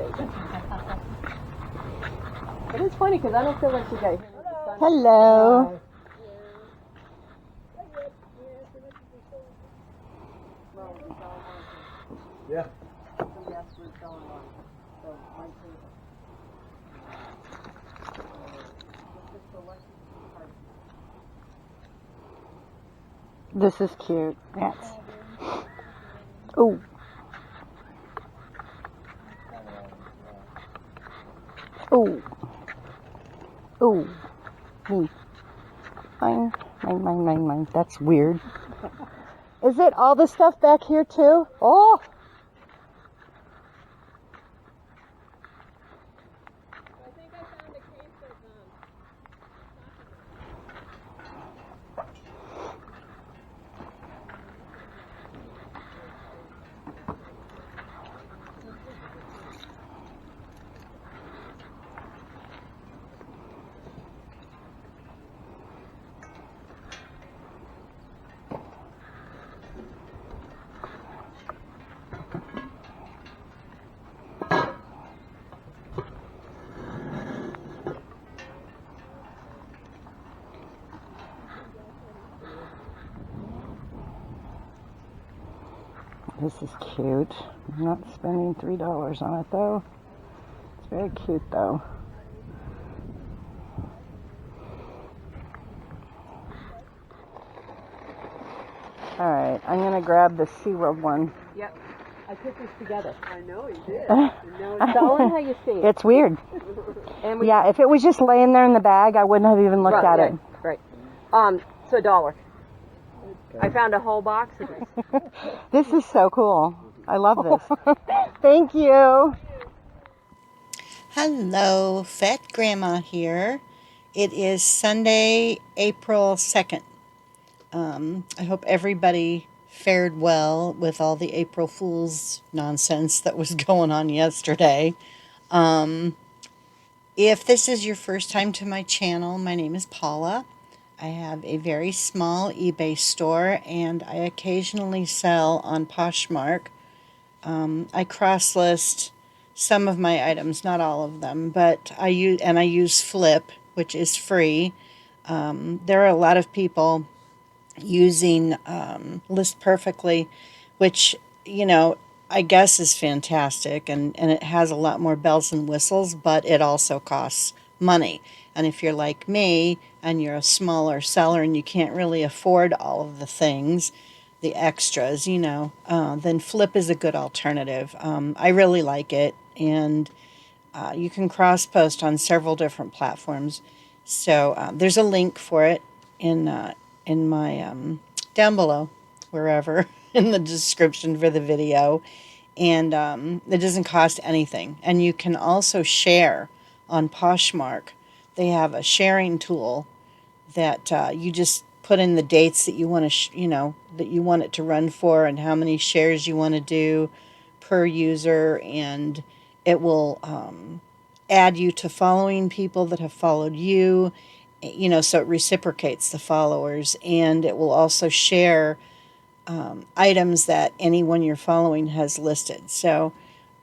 stage. But it's funny because I don't feel like you guys. Hello. Yeah. This is cute. Yes. Oh. Oh. Oh. Me. Mine. Mine. That's weird. Is it all the stuff back here too? Oh. I think I found a case of This is cute. I'm not spending $3 on it though. It's very cute though. Alright, I'm going to grab the SeaWorld one. Yep. I put this together. I know you did. It's all in how you see it. It's weird. And Yeah, if it was just laying there in the bag, I wouldn't have even looked at it. Right. So $1. I found a whole box of this. This is so cool. I love this. Thank you. Hello, Fat Grandma here. It is Sunday, April 2nd. I hope everybody fared well with all the April Fool's nonsense that was going on yesterday. If this is your first time to my channel, my name is Paula. I have a very small eBay store and I occasionally sell on Poshmark. I cross-list some of my items, not all of them, but I use Flip, which is free. There are a lot of people using List Perfectly, which, you know, I guess is fantastic, and it has a lot more bells and whistles, but it also costs money. And if you're like me and you're a smaller seller and you can't really afford all of the things, the extras, you know, then Flip is a good alternative. I really like it, and you can cross-post on several different platforms. So there's a link for it in my down below, wherever, in the description for the video. And it doesn't cost anything. And you can also share on Poshmark. They have a sharing tool that you just put in the dates that you want to, that you want it to run for, and how many shares you want to do per user, and it will add you to following people that have followed you, so it reciprocates the followers, and it will also share items that anyone you're following has listed. So,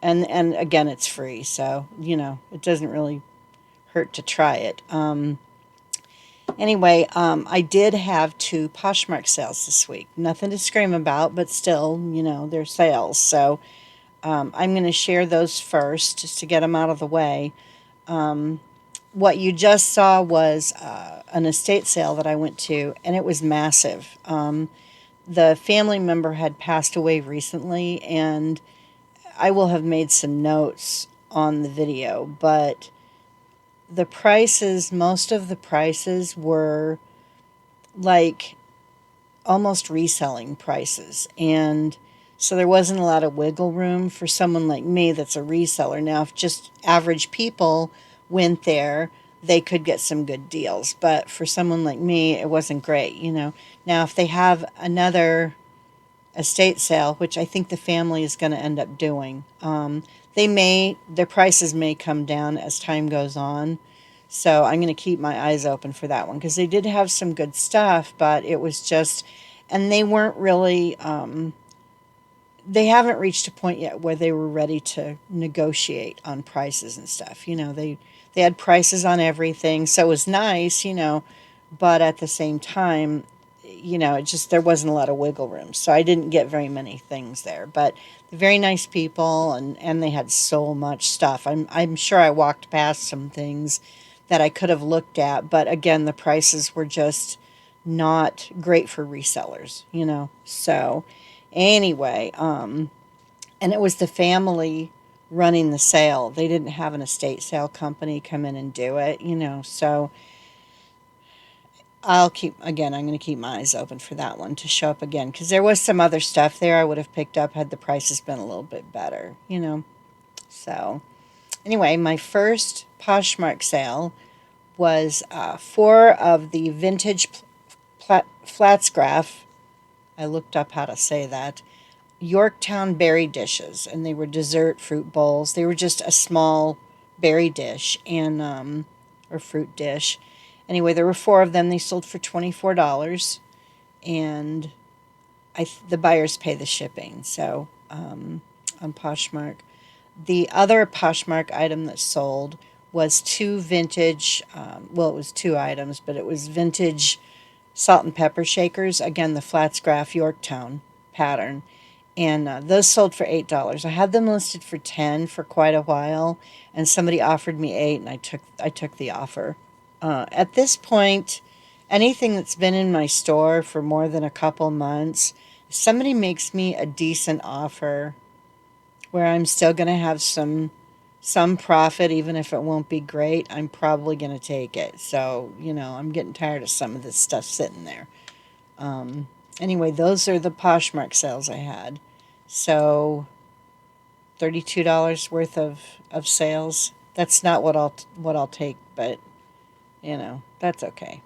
and again, it's free, so it doesn't really hurt to try it. Anyway, I did have 2 Poshmark sales this week. Nothing to scream about, but still, they're sales. So I'm going to share those first, just to get them out of the way. What you just saw was an estate sale that I went to, and it was massive. The family member had passed away recently, and I will have made some notes on the video, but the prices, most of the prices were like almost reselling prices, and so there wasn't a lot of wiggle room for someone like me that's a reseller. Now, if just average people went there, they could get some good deals, but for someone like me, it wasn't great. Now, if they have another estate sale, which I think the family is going to end up doing, their prices may come down as time goes on. So I'm going to keep my eyes open for that one, because they did have some good stuff, but it was just, and they weren't really, they haven't reached a point yet where they were ready to negotiate on prices and stuff. They had prices on everything, so it was nice, but at the same time, it just there wasn't a lot of wiggle room. So I didn't get very many things there, but they're very nice people, and they had so much stuff. I'm sure I walked past some things that I could have looked at, but again, the prices were just not great for resellers. So anyway, and it was the family running the sale. They didn't have an estate sale company come in and do it. So I'm going to keep my eyes open for that one to show up again, because there was some other stuff there I would have picked up had the prices been a little bit better. So anyway, my first Poshmark sale was 4 of the vintage Flatsgraph. I looked up how to say that. Yorktown berry dishes, and they were dessert fruit bowls. They were just a small berry dish and or fruit dish. Anyway, there were 4 of them. They sold for $24, and the buyers pay the shipping. So on Poshmark, the other Poshmark item that sold was 2 vintage. Well, it was 2 items, but it was vintage salt and pepper shakers. Again, the Flatsgraph Yorktown pattern. And those sold for $8. I had them listed for 10 for quite a while, and somebody offered me 8, and I took the offer. At this point, anything that's been in my store for more than a couple months, if somebody makes me a decent offer where I'm still going to have some profit, even if it won't be great, I'm probably going to take it. So, I'm getting tired of some of this stuff sitting there. Anyway, those are the Poshmark sales I had. So $32 worth of sales. That's not what I'll take, but that's okay.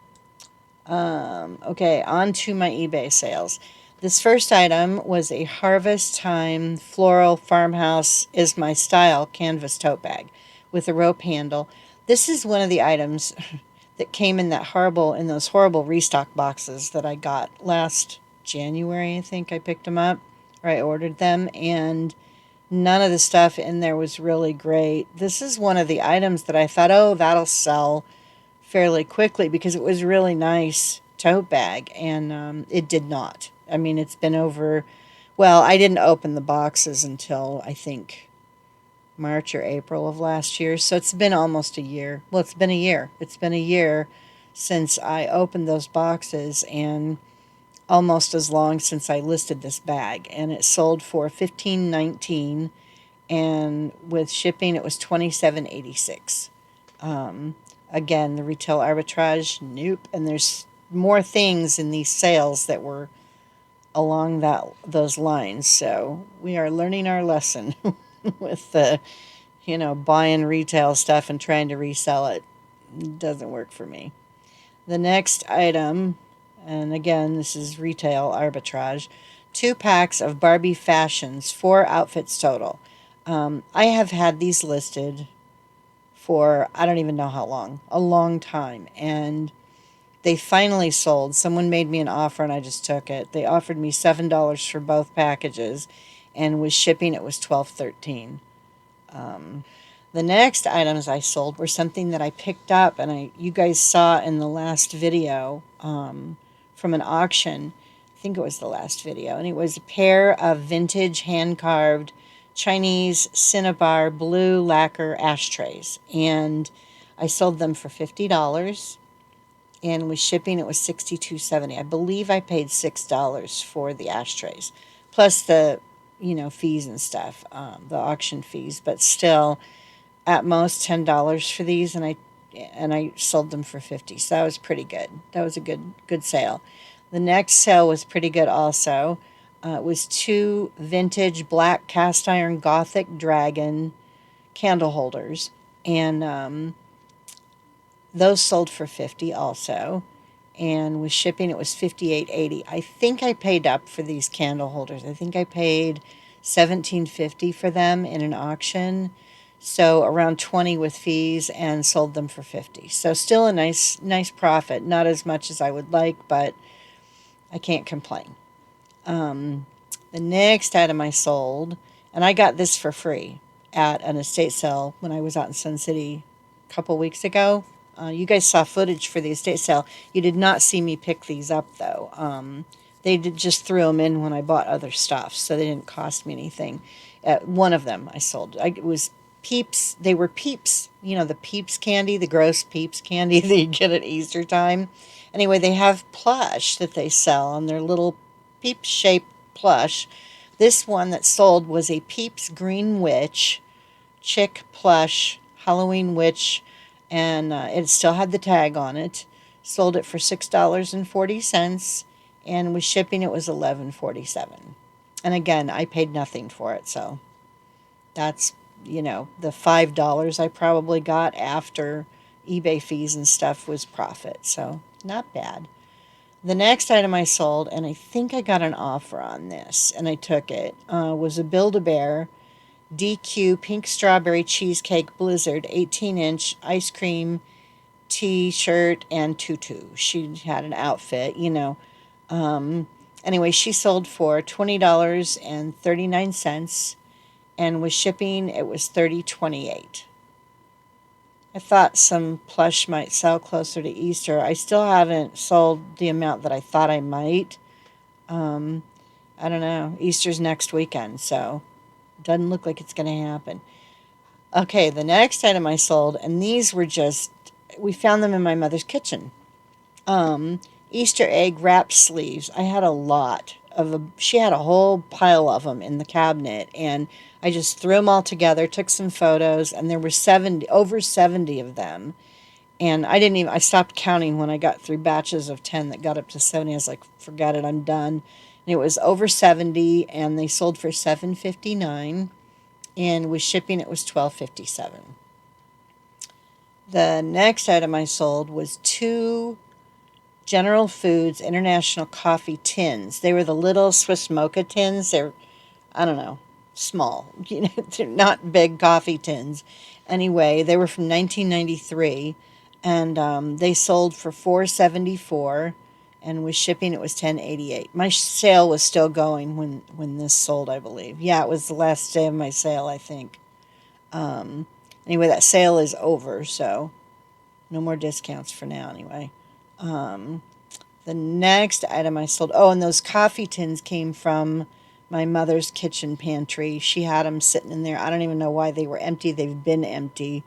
Okay, on to my eBay sales. This first item was a Harvest Time Floral Farmhouse Is My Style canvas tote bag with a rope handle. This is one of the items that came in those horrible restock boxes that I got last January. I think I picked them up, or I ordered them, and none of the stuff in there was really great. This is one of the items that I thought, oh, that'll sell fairly quickly, because it was really nice tote bag, and it did not. I mean, it's been over. Well, I didn't open the boxes until I think March or April of last year, so it's been almost a year. Well, it's been a year. It's been a year since I opened those boxes, and almost as long since I listed this bag, and it sold for $15.19, and with shipping it was $27.86. Again, the retail arbitrage, nope. And there's more things in these sales that were along those lines. So we are learning our lesson with the, buying retail stuff and trying to resell it. It doesn't work for me. The next item, and again, this is retail arbitrage, 2 packs of Barbie Fashions, 4 outfits total. I have had these listed for I don't even know how long, a long time, and they finally sold. Someone made me an offer and I just took it. They offered me $7 for both packages, and with shipping it was $12.13. The next items I sold were something that I picked up, and you guys saw in the last video from an auction. I think it was the last video, and it was a pair of vintage hand-carved Chinese Cinnabar blue lacquer ashtrays, and I sold them for $50, and with shipping it was $62.70. I believe I paid $6 for the ashtrays, plus the fees and stuff, the auction fees, but still at most $10 for these, and I sold them for $50. So that was pretty good. That was a good sale. The next sale was pretty good also. It was 2 vintage black cast iron Gothic dragon candle holders, and those sold for $50 also. And with shipping, it was $58.80. I think I paid up for these candle holders. I think I paid $17.50 for them in an auction, so around $20 with fees, and sold them for $50. So still a nice profit. Not as much as I would like, but I can't complain. The next item I sold, and I got this for free at an estate sale when I was out in Sun City a couple weeks ago. You guys saw footage for the estate sale. You did not see me pick these up though. They did just threw them in when I bought other stuff, so they didn't cost me anything. One of them I sold. It was Peeps. They were Peeps. You know, the Peeps candy, the gross Peeps candy that you get at Easter time. Anyway, they have plush that they sell, and they're little Peep shaped plush. This one that sold was a Peeps Green Witch chick plush Halloween witch, and it still had the tag on it. Sold it for $6.40, and with shipping it was $11.47. And again, I paid nothing for it, so that's the $5 I probably got after eBay fees and stuff was profit, so not bad. The next item I sold, and I think I got an offer on this, and I took it, was a Build-A-Bear DQ Pink Strawberry Cheesecake Blizzard 18-inch ice cream t-shirt and tutu. She had an outfit. Anyway, she sold for $20.39, and with shipping, it was $30.28. I thought some plush might sell closer to Easter. I still haven't sold the amount that I thought I might. I don't know. Easter's next weekend, so doesn't look like it's going to happen. Okay, the next item I sold, and these were we found them in my mother's kitchen. Easter egg wrap sleeves. I had a lot she had a whole pile of them in the cabinet, and I just threw them all together, took some photos, and there were over 70 of them. And I stopped counting when I got through batches of 10 that got up to 70. I was like, forget it, I'm done. And it was over 70, and they sold for $7.59, and with shipping it was $12.57. The next item I sold was two General Foods International coffee tins. They were the little Swiss mocha tins. They're, I don't know, small. They're not big coffee tins. Anyway, they were from 1993, and they sold for $4.74, and with shipping it was $10.88. My sale was still going when this sold, I believe. Yeah, it was the last day of my sale, I think. Anyway, that sale is over, so no more discounts for now, anyway. The next item I sold, and those coffee tins came from my mother's kitchen pantry. She had them sitting in there. I don't even know why they were empty. They've been empty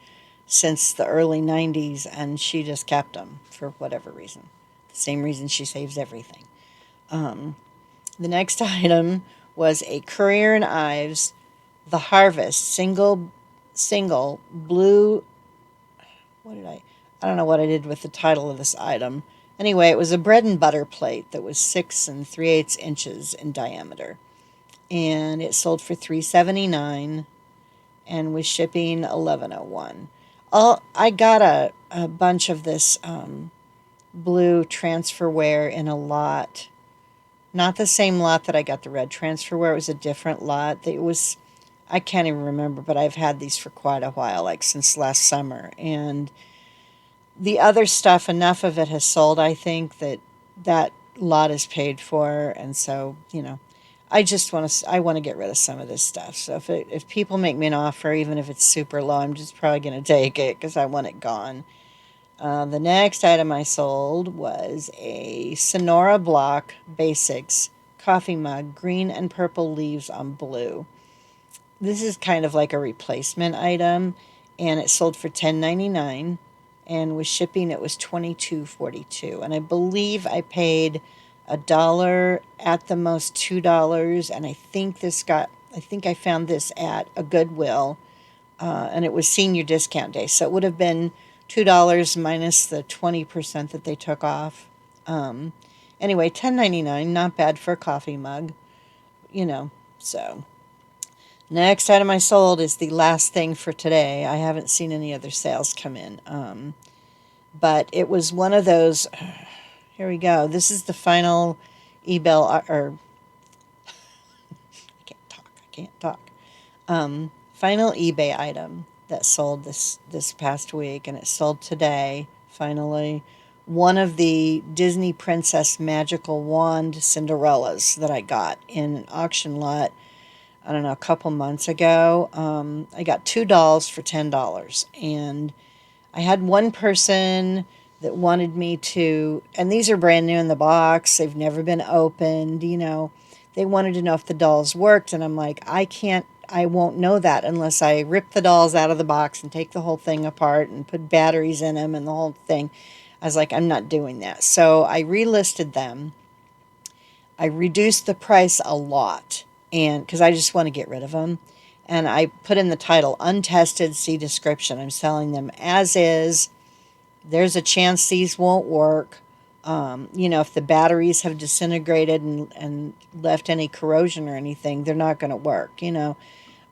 since the early 90s, and she just kept them for whatever reason. The same reason she saves everything. The next item was a Currier and Ives The Harvest single blue. I don't know what I did with the title of this item. Anyway, it was a bread and butter plate that was 6 3/8 inches in diameter, and it sold for $3.79, and with shipping $11.01. I got a bunch of this blue transferware in a lot, not the same lot that I got the red transferware. It was a different lot. I can't even remember, but I've had these for quite a while, like since last summer, and the other stuff, enough of it has sold, I think, that lot is paid for, and so, I want to get rid of some of this stuff. So if people make me an offer, even if it's super low, I'm just probably going to take it because I want it gone. The next item I sold was a Sonora Block Basics coffee mug, green and purple leaves on blue. This is kind of like a replacement item, and it sold for $10.99. And with shipping it was $22.42, and I believe I paid $1, at the most $2, and I think I found this at a Goodwill, and it was senior discount day, so it would have been $2 minus the 20% that they took off. Anyway, $10.99, not bad for a coffee mug, so. Next item I sold is the last thing for today. I haven't seen any other sales come in. But it was one of those. Here we go. This is the final I can't talk. Final eBay item that sold this past week, and it sold today, finally, one of the Disney Princess Magical Wand Cinderellas that I got in an auction lot, I don't know, a couple months ago. I got two dolls for $10. And I had one person that wanted me to, and these are brand new in the box, they've never been opened, They wanted to know if the dolls worked, and I'm like, I won't know that unless I rip the dolls out of the box and take the whole thing apart and put batteries in them and the whole thing. I was like, I'm not doing that. So I relisted them. I reduced the price a lot, and because I just want to get rid of them. And I put in the title, untested, see description. I'm selling them as is. There's a chance these won't work. If the batteries have disintegrated and left any corrosion or anything, they're not going to work.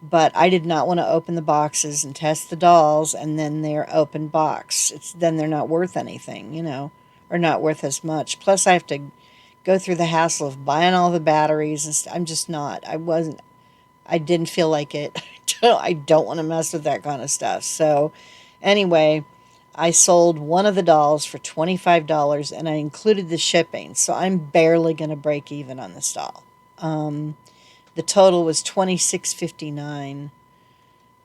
But I did not want to open the boxes and test the dolls, and then they're open box. Then they're not worth anything, or not worth as much. Plus, I have to go through the hassle of buying all the batteries, and I'm just not. I didn't feel like it. I don't want to mess with that kind of stuff. So, anyway, I sold one of the dolls for $25, and I included the shipping. So I'm barely going to break even on this doll. The total was $26.59,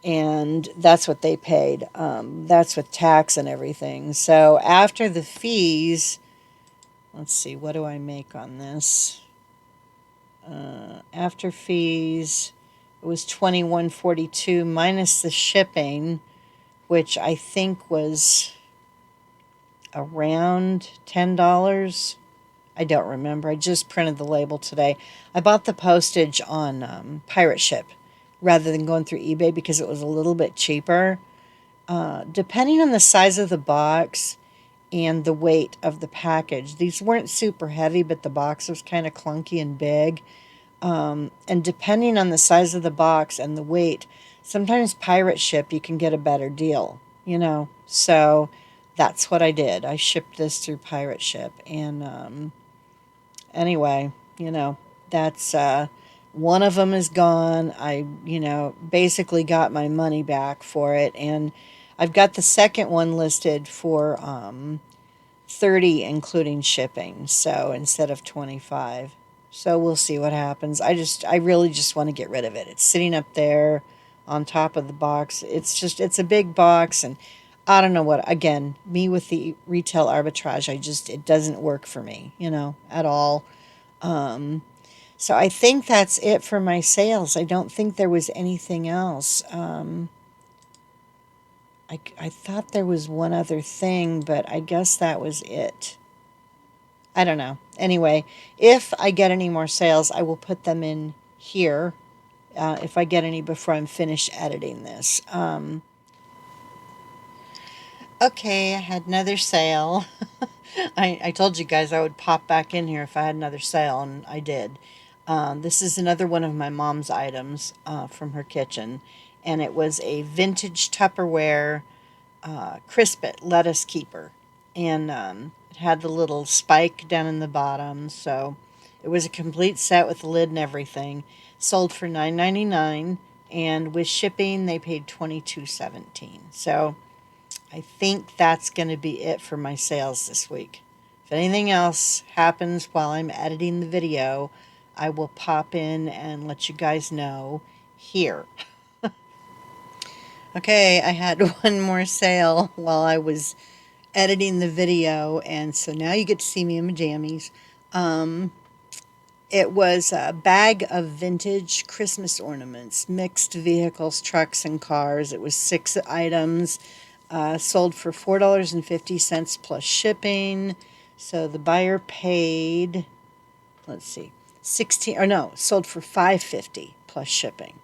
and that's what they paid. That's with tax and everything. So after the fees, let's see, what do I make on this? After fees, it was $21.42 minus the shipping, which I think was around $10. I don't remember. I just printed the label today. I bought the postage on Pirate Ship rather than going through eBay because it was a little bit cheaper. Depending on the size of the box and the weight of the package, these weren't super heavy, but the box was kind of clunky and big. And depending on the size of the box and the weight, sometimes Pirate Ship you can get a better deal. So that's what I did. I shipped this through Pirate Ship, and anyway, that's one of them is gone. I basically got my money back for it, and I've got the second one listed for $30 including shipping, so instead of $25. So we'll see what happens. I really just want to get rid of it. It's sitting up there on top of the box. It's a big box, and I don't know what, again, me with the retail arbitrage, it doesn't work for me, at all. So I think that's it for my sales. I don't think there was anything else. I thought there was one other thing, but I guess that was it. I don't know. Anyway, if I get any more sales, I will put them in here. If I get any before I'm finished editing this. Okay, I had another sale. I told you guys I would pop back in here if I had another sale, and I did. This is another one of my mom's items from her kitchen, and it was a vintage Tupperware Crispet lettuce keeper, and it had the little spike down in the bottom, so it was a complete set with the lid and everything. Sold for $9.99, and with shipping they paid $22.17. So I think that's going to be it for my sales this week. If anything else happens while I'm editing the video, I will pop in and let you guys know here. Okay, I had one more sale while I was editing the video, and so now you get to see me in my jammies. It was a bag of vintage Christmas ornaments, mixed vehicles, trucks, and cars. It was 6 items, sold for $4.50 plus shipping. So the buyer paid, let's see, sold for $5.50 plus shipping,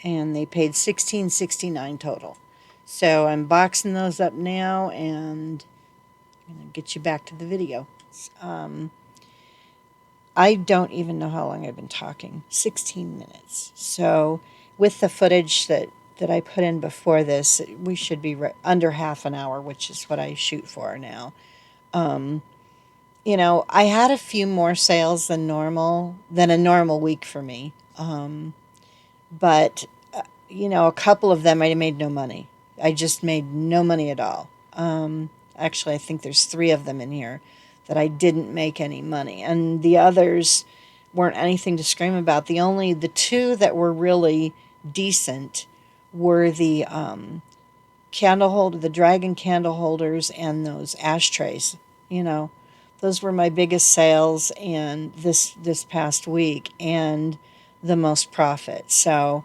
and they paid $16.69 total. So I'm boxing those up now, and I'm going to get you back to the video. I don't even know how long I've been talking. 16 minutes. So with the footage that I put in before this, we should be under half an hour, which is what I shoot for now. I had a few more sales than a normal week for me. But a couple of them I made no money. I just made no money at all. Actually, I think there's 3 of them in here that I didn't make any money. And the others weren't anything to scream about. The 2 that were really decent were the the dragon candle holders and those ashtrays. You know, those were my biggest sales and this past week and the most profit. So,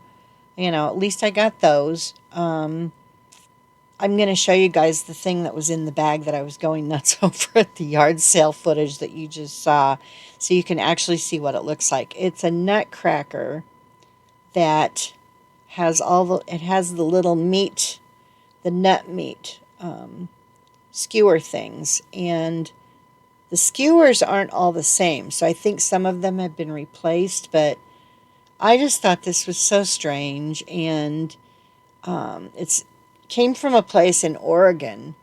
at least I got those. I'm going to show you guys the thing that was in the bag that I was going nuts over at the yard sale footage that you just saw, so you can actually see what it looks like. It's a nutcracker that has it has the little meat, the nut meat skewer things, and the skewers aren't all the same, so I think some of them have been replaced, but I just thought this was so strange, and it's came from a place in Oregon.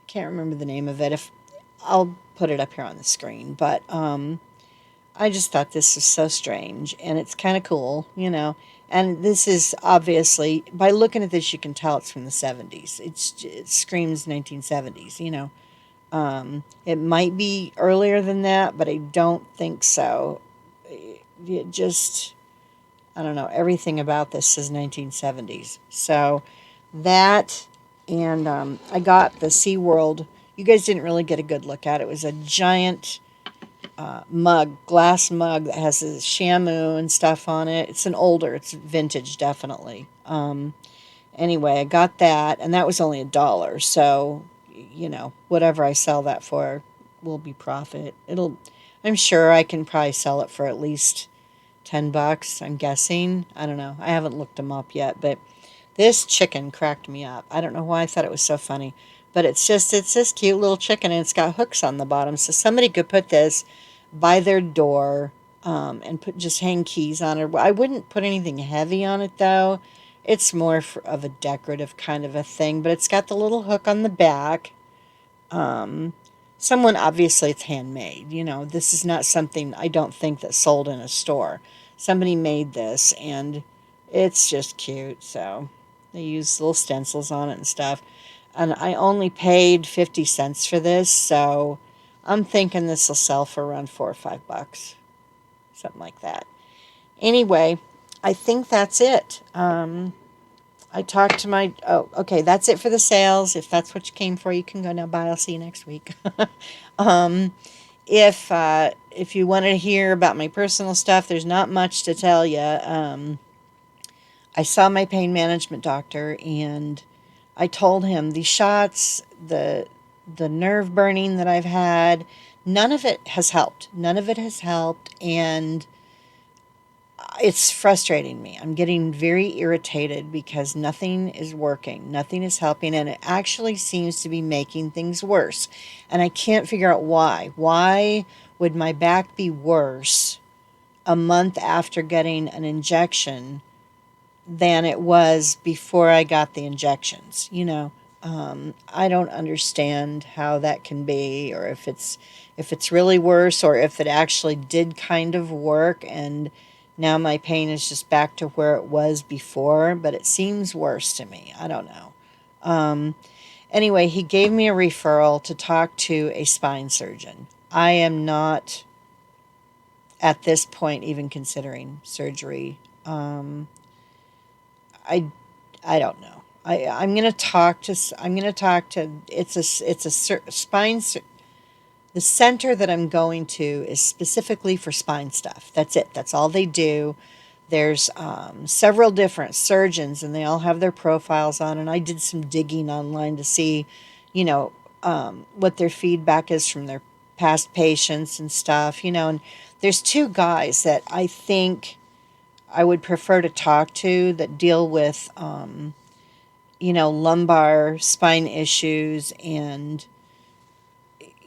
Can't remember the name of it. If I'll put it up here on the screen, but I just thought this was so strange, and it's kind of cool, And this is obviously, by looking at this, you can tell it's from the 70s. It screams 1970s, It might be earlier than that, but I don't think so. It just, I don't know, everything about this says 1970s. So that, and I got the SeaWorld. You guys didn't really get a good look at it. It was a giant glass mug that has a Shamu and stuff on it. It's vintage, definitely. Anyway, I got that, and that was only $1. So, whatever I sell that for will be profit. I'm sure I can probably sell it for at least $10, I'm guessing. I don't know. I haven't looked them up yet, but this chicken cracked me up. I don't know why I thought it was so funny, but it's this cute little chicken, and it's got hooks on the bottom, so somebody could put this by their door and just hang keys on it. I wouldn't put anything heavy on it, though. It's more of a decorative kind of a thing, but it's got the little hook on the back. Obviously, it's handmade. This is not something, I don't think, that's sold in a store. Somebody made this, and it's just cute. So they use little stencils on it and stuff. And I only paid 50 cents for this, so I'm thinking this will sell for around $4 or $5, something like that. Anyway, I think that's it. I talked to okay, that's it for the sales. If that's what you came for, you can go now. Bye. I'll see you next week. If you want to hear about my personal stuff, there's not much to tell you. I saw my pain management doctor, and I told him the shots, the nerve burning that I've had, none of it has helped. None of it has helped, and it's frustrating me. I'm getting very irritated because nothing is working. Nothing is helping, and it actually seems to be making things worse. And I can't figure out why. Why would my back be worse a month after getting an injection than it was before I got the injections? I don't understand how that can be, or if it's really worse, or if it actually did kind of work and now my pain is just back to where it was before, but it seems worse to me. I don't know. Anyway, he gave me a referral to talk to a spine surgeon. I am not, at this point, even considering surgery. I don't know. I'm going to talk to. It's a spine. The center that I'm going to is specifically for spine stuff. That's it. That's all they do. There's several different surgeons, and they all have their profiles on. And I did some digging online to see, what their feedback is from their past patients and stuff. And there's 2 guys that I think I would prefer to talk to that deal with, lumbar spine issues and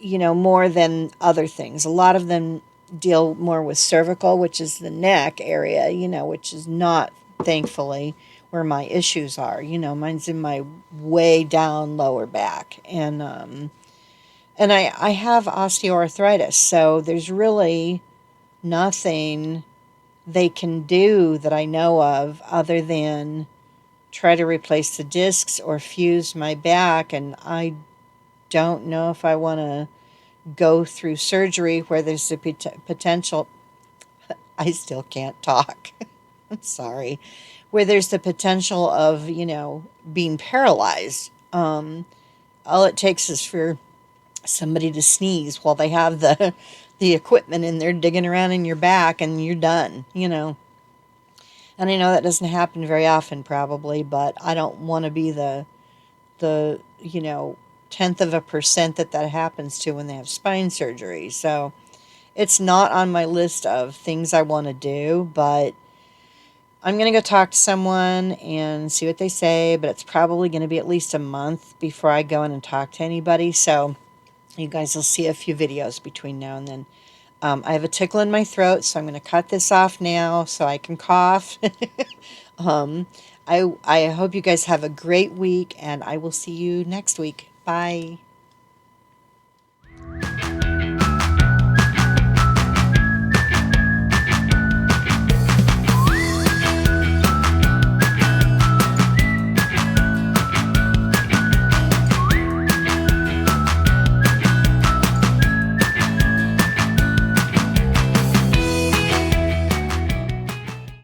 more than other things. A lot of them deal more with cervical, which is the neck area, which is not, thankfully, where my issues are. Mine's in my way down lower back. And I have osteoarthritis, so there's really nothing they can do that I know of other than try to replace the discs or fuse my back, and I don't know if I want to go through surgery where there's the potential. I still can't talk. I'm sorry. Where there's the potential of, being paralyzed. All it takes is for somebody to sneeze while they have the equipment in there digging around in your back, and you're done. And I know that doesn't happen very often, probably, but I don't want to be the 10th of a percent that happens to when they have spine surgery. So it's not on my list of things I want to do, but I'm going to go talk to someone and see what they say, but it's probably going to be at least a month before I go in and talk to anybody. So you guys will see a few videos between now and then. I have a tickle in my throat, so I'm going to cut this off now so I can cough. I hope you guys have a great week, and I will see you next week. Bye.